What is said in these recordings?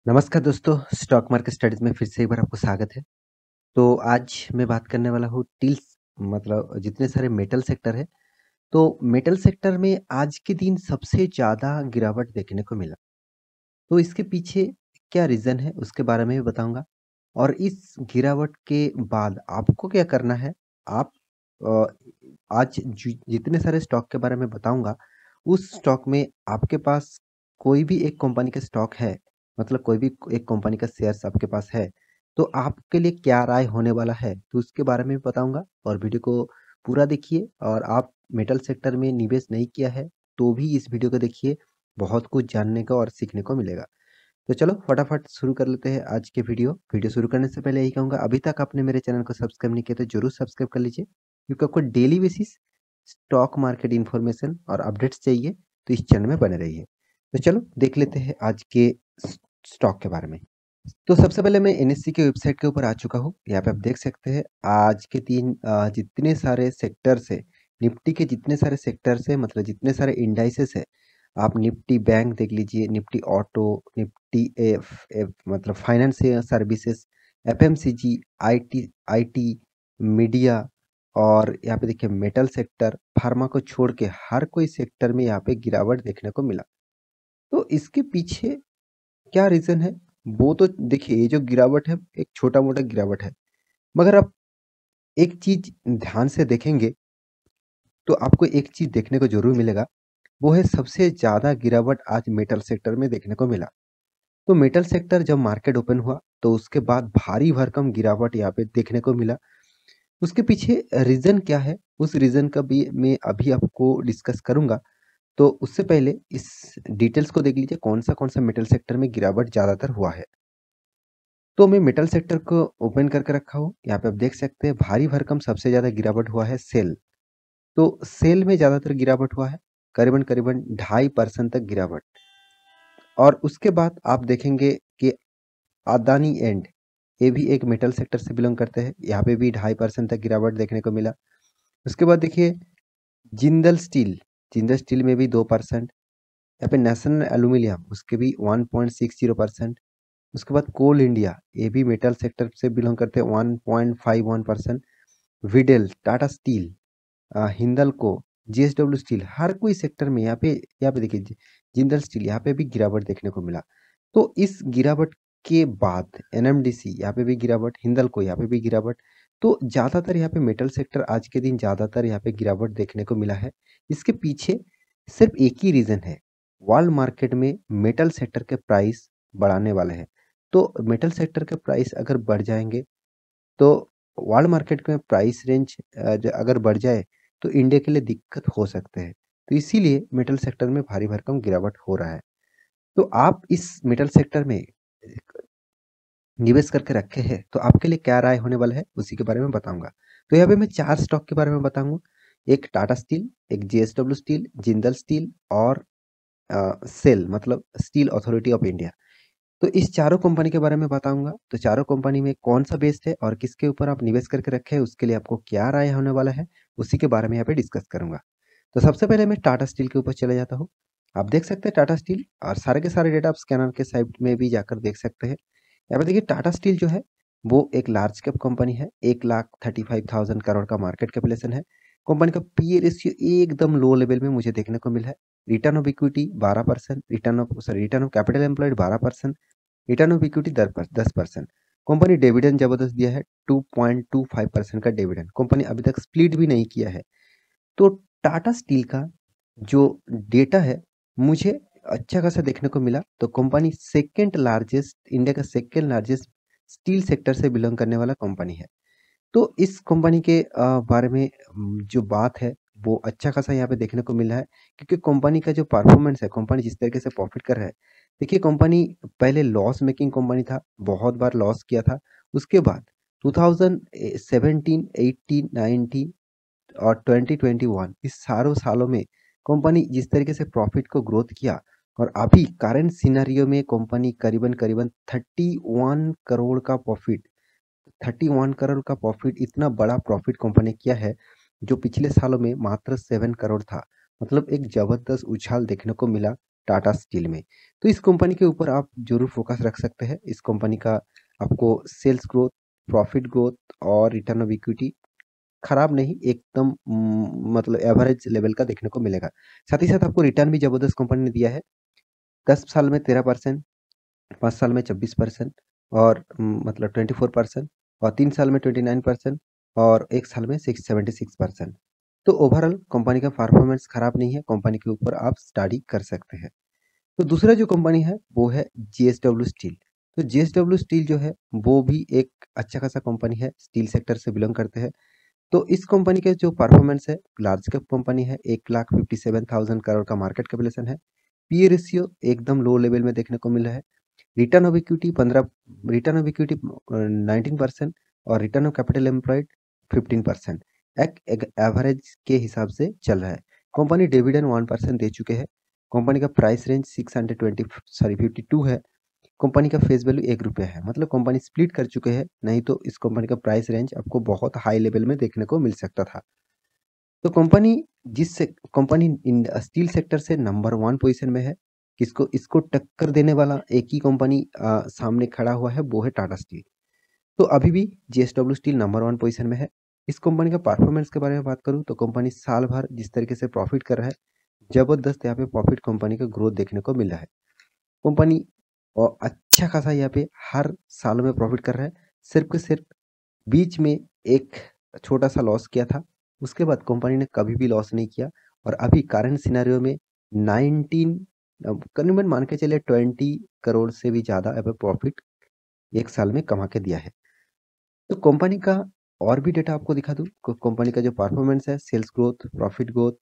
नमस्कार दोस्तों, stock market studies में फिर से एक बार आपको स्वागत है। तो आज मैं बात करने वाला हूँ टिल्स मतलब जितने सारे मेटल सेक्टर है, तो मेटल सेक्टर में आज के दिन सबसे ज़्यादा गिरावट देखने को मिला। तो इसके पीछे क्या रीज़न है उसके बारे में भी बताऊँगा और इस गिरावट के बाद आपको क्या करना है। आप अ, आज जितने सारे स्टॉक के बारे में बताऊँगा, उस स्टॉक में आपके पास कोई भी एक कंपनी का स्टॉक है, मतलब कोई भी एक कंपनी का शेयर्स आपके पास है, तो आपके लिए क्या राय होने वाला है, तो उसके बारे में भी बताऊँगा और वीडियो को पूरा देखिए। और आप मेटल सेक्टर में निवेश नहीं किया है, तो भी इस वीडियो को देखिए, बहुत कुछ जानने को और सीखने को मिलेगा। तो चलो फटाफट शुरू कर लेते हैं आज के वीडियो शुरू करने से पहले यही कहूँगा, अभी तक आपने मेरे चैनल को सब्सक्राइब नहीं किया तो जरूर सब्सक्राइब कर लीजिए, क्योंकि आपको daily basis stock market information और अपडेट्स चाहिए तो इस चैनल में बने रहिए। तो चलो देख लेते हैं आज के स्टॉक के बारे में। तो सबसे पहले मैं एनएससी के वेबसाइट के ऊपर आ चुका हूँ। यहाँ पे आप देख सकते हैं आज के जितने सारे सेक्टर्स है, निफ्टी के जितने सारे सेक्टर्स है, मतलब जितने सारे इंडाइसेस है, आप निफ्टी बैंक देख लीजिए, Nifty auto, Nifty F F मतलब financial services, FMCG, IT IT, media, और यहाँ पे देखिए मेटल सेक्टर, फार्मा को छोड़ के हर कोई सेक्टर में यहाँ पे गिरावट देखने को मिला। तो इसके पीछे क्या रीज़न है? वो तो देखिए, ये जो गिरावट है, एक छोटा-मोटा गिरावट है। मगर आप एक चीज़ ध्यान से देखेंगे, तो आपको एक चीज़ देखने को ज़रूर मिलेगा, वो है सबसे ज़्यादा गिरावट आज मेटल सेक्टर में देखने को मिला। तो मेटल सेक्टर जब मार्केट ओपन हुआ, तो उसके बाद भारी भरकम गिरावट यहाँ पे देखने को मिला। उसके पीछे रीज़न क्या है? उस रीज़न का भी मैं अभी आपको डिस्कस करूँगा। तो उससे पहले इस डिटेल्स को देख लीजिए, कौन सा मेटल सेक्टर में गिरावट ज़्यादातर हुआ है। तो मैं मेटल सेक्टर को ओपन करके रखा हूँ। यहाँ पे आप देख सकते हैं भारी भरकम सबसे ज़्यादा गिरावट हुआ है सेल। तो सेल में ज़्यादातर गिरावट हुआ है, करीबन-करीबन 2.5% तक गिरावट। और उसके बाद आप देखेंगे कि अदानी एंड, ये भी एक मेटल सेक्टर से बिलॉन्ग करते हैं। यहाँ पे भी 2.5% तक गिरावट देखने को मिला। उसके बाद देखिए जिंदल स्टील, जिंदल स्टील में भी 2%। यहाँ पे नेशनल एल्यूमीनियम, उसके भी 1.60%। उसके बाद कोल इंडिया, ये भी मेटल सेक्टर से बिलोंग करते हैं, 1.51%। विडेल, Tata steel, Hindalco, JSW steel, हर कोई सेक्टर में यहाँ पे देखिए जिंदल स्टील, यहाँ पे भी गिरावट देखने को मिला। तो इस गिरावट के बाद एनएमडीसी, यहाँ पे भी गिरावट, हिंदाल्को, यहाँ पे भी गिरावट। तो ज़्यादातर यहाँ पे मेटल सेक्टर आज के दिन ज़्यादातर यहाँ पे गिरावट देखने को मिला है। इसके पीछे सिर्फ एक ही रीज़न है, वर्ल्ड मार्केट में मेटल सेक्टर के प्राइस बढ़ाने वाले हैं। तो मेटल सेक्टर के प्राइस अगर बढ़ जाएंगे, तो वर्ल्ड मार्केट में प्राइस रेंज अगर बढ़ जाए, तो इंडिया के लिए दिक्कत हो सकते हैं। तो इसीलिए मेटल सेक्टर में भारी भरकम गिरावट हो रहा है। तो आप इस मेटल सेक्टर में निवेश करके रखे हैं, तो आपके लिए क्या राय होने वाला है उसी के बारे में बताऊंगा। तो यहाँ पे मैं 4 स्टॉक के बारे में बताऊंगा। एक टाटा स्टील, एक जेएसडब्ल्यू स्टील, जिंदल स्टील और सेल मतलब स्टील अथॉरिटी ऑफ इंडिया। तो इस चारों कंपनी के बारे में बताऊंगा। तो चारों कंपनी में कौन सा बेस्ट है और किसके ऊपर आप निवेश करके रखे हैं, उसके लिए आपको क्या राय होने वाला है, उसी के बारे में यहाँ पे डिस्कस करूंगा। तो सबसे पहले मैं टाटा स्टील के ऊपर चले जाता हूँ। आप देख सकते हैं टाटा स्टील, और सारे के सारे डेटा आप स्कैनर के साइट में भी जाकर देख सकते हैं। यहाँ पे देखिए टाटा स्टील जो है, वो एक लार्ज कैप कंपनी है। 1,35,000 करोड़ का मार्केट कैपिटलेशन है। कंपनी का पीए रेशियो एकदम लो लेवल में मुझे देखने को मिला है। Return of equity 12%, return of capital employed 12%, return of equity 10%। Company dividend जबरदस्त दिया है, 2.25% का डिविडेंड। कंपनी अभी तक स्प्लिट भी नहीं किया है। तो टाटा स्टील का जो डेटा है, मुझे अच्छा खासा देखने को मिला। तो कंपनी सेकेंड लार्जेस्ट, इंडिया का सेकेंड लार्जेस्ट स्टील सेक्टर से बिलोंग करने वाला कंपनी है। तो इस कंपनी के बारे में जो बात है, वो अच्छा खासा यहाँ पे देखने को मिला है, क्योंकि कंपनी का जो परफॉर्मेंस है, कंपनी जिस तरीके से प्रॉफिट कर रहा है। देखिए कंपनी पहले लॉस मेकिंग कंपनी था, बहुत बार लॉस किया था। उसके बाद 2017, 18, 19 और 2021, इस सारों सालों में कंपनी जिस तरीके से प्रॉफिट को ग्रोथ किया, और अभी करंट सिनेरियो में कंपनी करीबन करीबन 31 करोड़ का प्रॉफिट, 31 करोड़ का प्रॉफिट, इतना बड़ा प्रॉफिट कंपनी किया है, जो पिछले सालों में मात्र 7 करोड़ था। मतलब एक जबरदस्त उछाल देखने को मिला टाटा स्टील में। तो इस कंपनी के ऊपर आप ज़रूर फोकस रख सकते हैं। इस कंपनी का आपको सेल्स ग्रोथ, प्रॉफिट ग्रोथ और रिटर्न ऑफ इक्विटी खराब नहीं, एकदम मतलब एवरेज लेवल का देखने को मिलेगा। साथ ही साथ आपको रिटर्न भी ज़बरदस्त कंपनी ने दिया है। 10 साल में 13%, 5 साल में 26% और मतलब 24% और 3 साल में 29% और 1 साल में 76%। तो ओवरऑल कंपनी का परफॉर्मेंस खराब नहीं है, कंपनी के ऊपर आप स्टडी कर सकते हैं। तो दूसरा जो कंपनी है वो है जेएसडब्ल्यू स्टील। तो जेएसडब्ल्यू स्टील जो है वो भी एक अच्छा खासा कंपनी है, स्टील सेक्टर से बिलोंग करते हैं। तो इस कंपनी के जो परफॉर्मेंस है, लार्ज कैप कंपनी है, 1,57,000 करोड़ का मार्केट कैपिटलाइजेशन है। पीए रेशियो एकदम लो लेवल में देखने को मिल रहा है। रिटर्न ऑफ इक्विटी 19% और रिटर्न ऑफ कैपिटल एम्प्लॉयड 15%। एक एवरेज के हिसाब से चल रहा है। कंपनी डिविडेंड 1% दे चुके हैं। कंपनी का प्राइस रेंज 52 है। कंपनी का फेस वैल्यू ₹1 है, मतलब कंपनी स्प्लिट कर चुके हैं, नहीं तो इस कंपनी का प्राइस रेंज आपको बहुत हाई लेवल में देखने को मिल सकता था। तो कंपनी इन स्टील सेक्टर से नंबर 1 पोजीशन में है। किसको इसको टक्कर देने वाला एक ही कंपनी सामने खड़ा हुआ है, वो है टाटा स्टील। तो अभी भी जेएसडब्ल्यू स्टील नंबर 1 पोजीशन में है। इस कंपनी का परफॉर्मेंस के बारे में बात करूं तो कंपनी साल भर जिस तरीके से प्रॉफिट कर रहा है, जबरदस्त यहाँ पे प्रॉफिट कंपनी का ग्रोथ देखने को मिल रहा है। कंपनी और अच्छा खासा यहाँ पे हर साल में प्रॉफिट कर रहा है। सिर्फ के सिर्फ बीच में एक छोटा सा लॉस किया था, उसके बाद कंपनी ने कभी भी लॉस नहीं किया और अभी करंट सिनेरियो में 19 करीबन मान के चले 20 करोड़ से भी ज़्यादा अब प्रॉफिट एक साल में कमा के दिया है। तो कंपनी का और भी डेटा आपको दिखा दूं, कंपनी का जो परफॉर्मेंस है, सेल्स ग्रोथ, प्रॉफिट ग्रोथ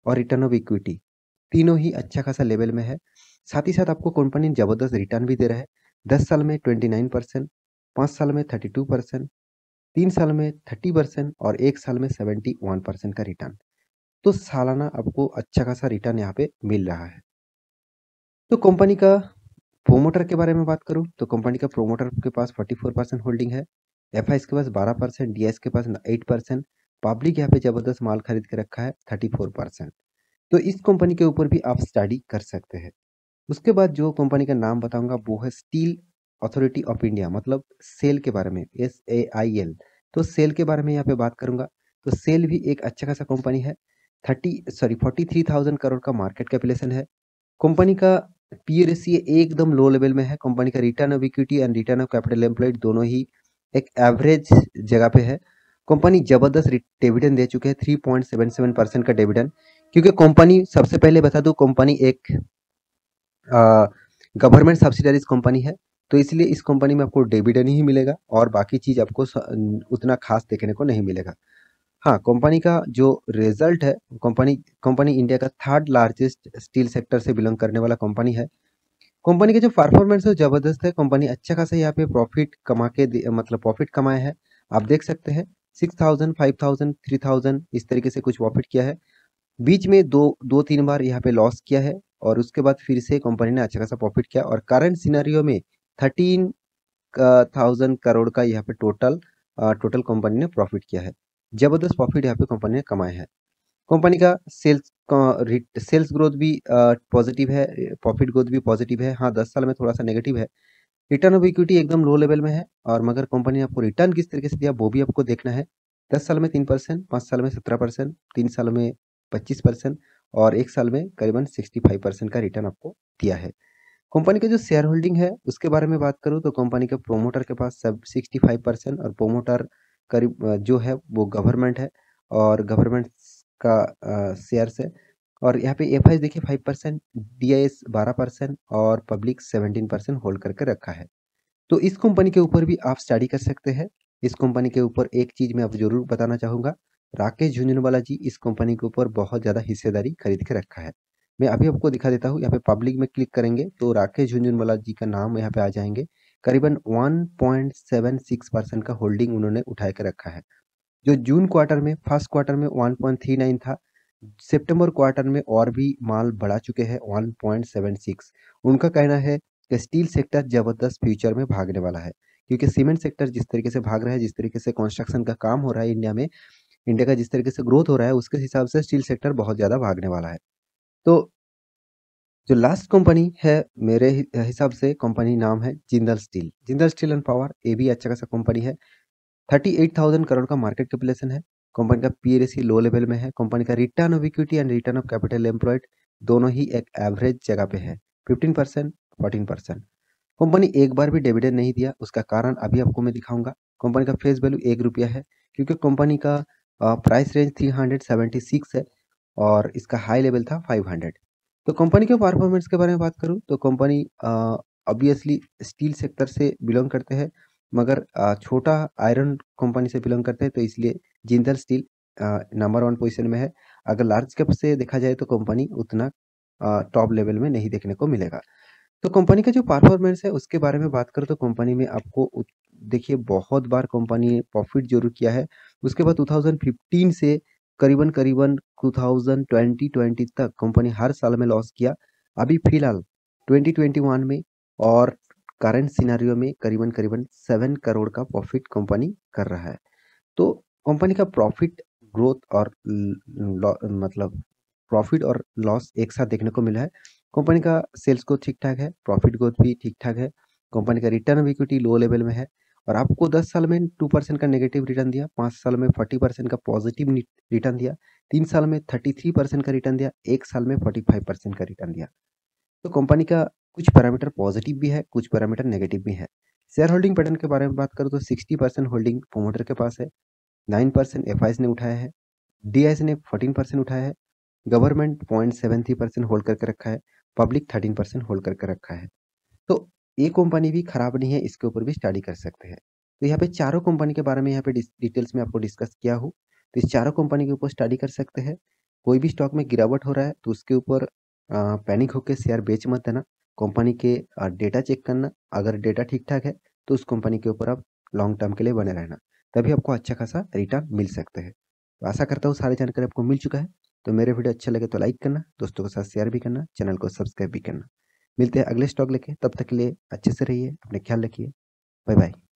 और रिटर्न ऑफ इक्विटी तीनों ही अच्छा खासा लेवल में है। साथ ही साथ आपको कंपनी जबरदस्त रिटर्न भी दे रहा है। 10 साल में 29%, 5 साल में 32%, 3 साल में 30% और 1 साल में 71% का रिटर्न। तो सालाना आपको अच्छा खासा रिटर्न यहाँ पे मिल रहा है। तो कंपनी का प्रोमोटर के बारे में बात करूं तो कंपनी का प्रोमोटर के पास 44% होल्डिंग है। एफआईएस के पास 12%, डीएस के पास 8%, पब्लिक यहाँ पे जबरदस्त माल खरीद के रखा है 34%। तो इस कंपनी के ऊपर भी आप स्टडी कर सकते हैं। उसके बाद जो कंपनी का नाम बताऊंगा वो है स्टील अथॉरिटी ऑफ इंडिया, मतलब सेल के बारे में, SAIL। तो सेल के बारे में यहाँ पे बात करूंगा। तो सेल भी एक अच्छा खासा कंपनी है। 43,000 करोड़ का मार्केट कैपिटलाइजेशन है। कंपनी का पी रेशियो एकदम लो लेवल में है। कंपनी का return of equity and return of capital employed दोनों ही एक एवरेज जगह पे है। कंपनी जबरदस्त डिविडेंड दे चुके हैं, 3.77% का डिविडेंड। क्योंकि कंपनी, सबसे पहले बता दूं, कंपनी एक गवर्नमेंट सब्सिडरीज कंपनी है, तो इसलिए इस कंपनी में आपको डिविडेंड ही मिलेगा और बाकी चीज आपको उतना खास देखने को नहीं मिलेगा। हाँ, कंपनी का जो रिजल्ट है, कंपनी कंपनी इंडिया का 3rd लार्जेस्ट स्टील सेक्टर से बिलोंग करने वाला कंपनी है। कंपनी का जो परफॉर्मेंस है जबरदस्त है। कंपनी अच्छा खासा यहाँ पे प्रॉफिट कमा के मतलब प्रॉफिट कमाया है। आप देख सकते हैं 6,000, 5,000, 3,000 इस तरीके से कुछ प्रॉफिट किया है। बीच में दो तीन बार यहाँ पे लॉस किया है और उसके बाद फिर से कंपनी ने अच्छा खासा प्रॉफिट किया और करंट सिनेरियो में 13,000 करोड़ का यहाँ पे टोटल कंपनी ने प्रॉफिट किया है। जबरदस्त प्रॉफिट यहाँ पे कंपनी ने कमाए हैं। कंपनी का सेल्स ग्रोथ भी पॉजिटिव है, प्रॉफिट ग्रोथ भी पॉजिटिव है। हाँ, 10 साल में थोड़ा सा नेगेटिव है। रिटर्न ऑफ इक्विटी एकदम लो लेवल में है और मगर कंपनी ने आपको रिटर्न किस तरीके से दिया वो भी आपको देखना है। 10 साल में 3%, 5 साल में 17%, 3 साल में 25% और 1 साल में करीबन 65% का रिटर्न आपको दिया है। कंपनी का जो शेयर होल्डिंग है उसके बारे में बात करूँ तो कंपनी के प्रोमोटर के पास सब 65% और प्रोमोटर करीब जो है वो गवर्नमेंट है और गवर्नमेंट का शेयर है। और यहाँ पे एफआईएस देखिए 5%, डीआईएस 12% और पब्लिक 17% होल्ड करके रखा है। तो इस कंपनी के ऊपर भी आप स्टडी कर सकते हैं। इस कंपनी के ऊपर एक चीज मैं आप जरूर बताना चाहूंगा, राकेश झुंझुनवाला जी इस कंपनी के ऊपर बहुत ज्यादा हिस्सेदारी खरीद के रखा है। मैं अभी आपको दिखा देता हूँ। यहाँ पे पब्लिक में क्लिक करेंगे तो राकेश झुंझुनवाला जी का नाम यहाँ पे आ जाएंगे। करीबन 1.76% का होल्डिंग उन्होंने उठा के रखा है। जो जून क्वार्टर में, फर्स्ट क्वार्टर में 1.39 था, सितंबर क्वार्टर में और भी माल बढ़ा चुके हैं 1.76। उनका कहना है कि स्टील सेक्टर जबरदस्त फ्यूचर में भागने वाला है, क्योंकि सीमेंट सेक्टर जिस तरीके से भाग रहा है, जिस तरीके से कंस्ट्रक्शन का काम हो रहा है इंडिया में, इंडिया का जिस तरीके से ग्रोथ हो रहा है उसके हिसाब से स्टील सेक्टर बहुत ज़्यादा भागने वाला है। तो जो लास्ट कंपनी है मेरे हिसाब से कंपनी नाम है Jindal steel. Jindal steel and power, ये भी अच्छा खासा कंपनी है। 38,000 करोड़ का मार्केट कैपिटलाइजेशन है। कंपनी का पी रेशियो लो लेवल में है। कंपनी का return of equity and return of capital employed दोनों ही एक एवरेज जगह पे है, 15%, 14%। कंपनी एक बार भी डिविडेंड नहीं दिया, उसका कारण अभी आपको मैं दिखाऊंगा। कंपनी का फेस वैल्यू 1 रुपया है, क्योंकि कंपनी का प्राइस रेंज 376 है और इसका हाई लेवल था 500। तो कंपनी के परफॉर्मेंस के बारे में बात करूं तो कंपनी ऑब्वियसली स्टील सेक्टर से बिलोंग करते हैं, मगर छोटा आयरन कंपनी से बिलोंग करते हैं, तो इसलिए जिंदल स्टील नंबर 1 पोजीशन में है। अगर लार्ज कैप से देखा जाए तो कंपनी उतना टॉप लेवल में नहीं देखने को मिलेगा। तो कंपनी का जो परफॉर्मेंस है उसके बारे में बात करूँ तो कंपनी में आपको देखिए बहुत बार कंपनी ने प्रॉफिट जरूर किया है। उसके बाद 2015 से करीबन करीबन 2020 तक कंपनी हर साल में लॉस किया। अभी फिलहाल 2021 में और करंट सिनेरियो में करीबन करीबन 7 करोड़ का प्रॉफिट कंपनी कर रहा है। तो कंपनी का प्रॉफिट ग्रोथ और मतलब प्रॉफिट और लॉस एक साथ देखने को मिला है। कंपनी का सेल्स ग्रोथ ठीक ठाक है, प्रॉफिट ग्रोथ भी ठीक ठाक है। कंपनी का return of equity low level में है और आपको 10 साल में 2% का नेगेटिव रिटर्न दिया, 5 साल में 40% का पॉजिटिव रिटर्न दिया, 3 साल में 33% का रिटर्न दिया, 1 साल में 45% का रिटर्न दिया। तो कंपनी का कुछ पैरामीटर पॉजिटिव भी है, कुछ पैरामीटर नेगेटिव भी है। शेयर होल्डिंग पैटर्न के बारे में बात करूँ तो 60% होल्डिंग प्रोमोटर के पास है, 9% एफआईएस ने उठाया है, डीआईएस ने 14% उठाया है, गवर्नमेंट 0.73% होल्ड करके रखा है, पब्लिक 13% होल्ड करके रखा है। तो ये कंपनी भी खराब नहीं है, इसके ऊपर भी स्टडी कर सकते हैं। तो यहाँ पे चारों कंपनी के बारे में यहाँ पे डिटेल्स में आपको डिस्कस किया हूँ। तो इस चारों कंपनी के ऊपर स्टडी कर सकते हैं। कोई भी स्टॉक में गिरावट हो रहा है तो उसके ऊपर पैनिक होकर शेयर बेच मत देना। कंपनी के डेटा चेक करना, अगर डेटा ठीक ठाक है तो उस कंपनी के ऊपर आप लॉन्ग टर्म के लिए बने रहना, तभी आपको अच्छा खासा रिटर्न मिल सकते हैं। तो आशा करता हूँ सारी जानकारी आपको मिल चुका है। तो मेरे वीडियो अच्छा लगे तो लाइक करना, दोस्तों के साथ शेयर भी करना, चैनल को सब्सक्राइब भी करना। मिलते हैं अगले स्टॉक लेके, तब तक के लिए अच्छे से रहिए, अपने ख्याल रखिए। Bye bye.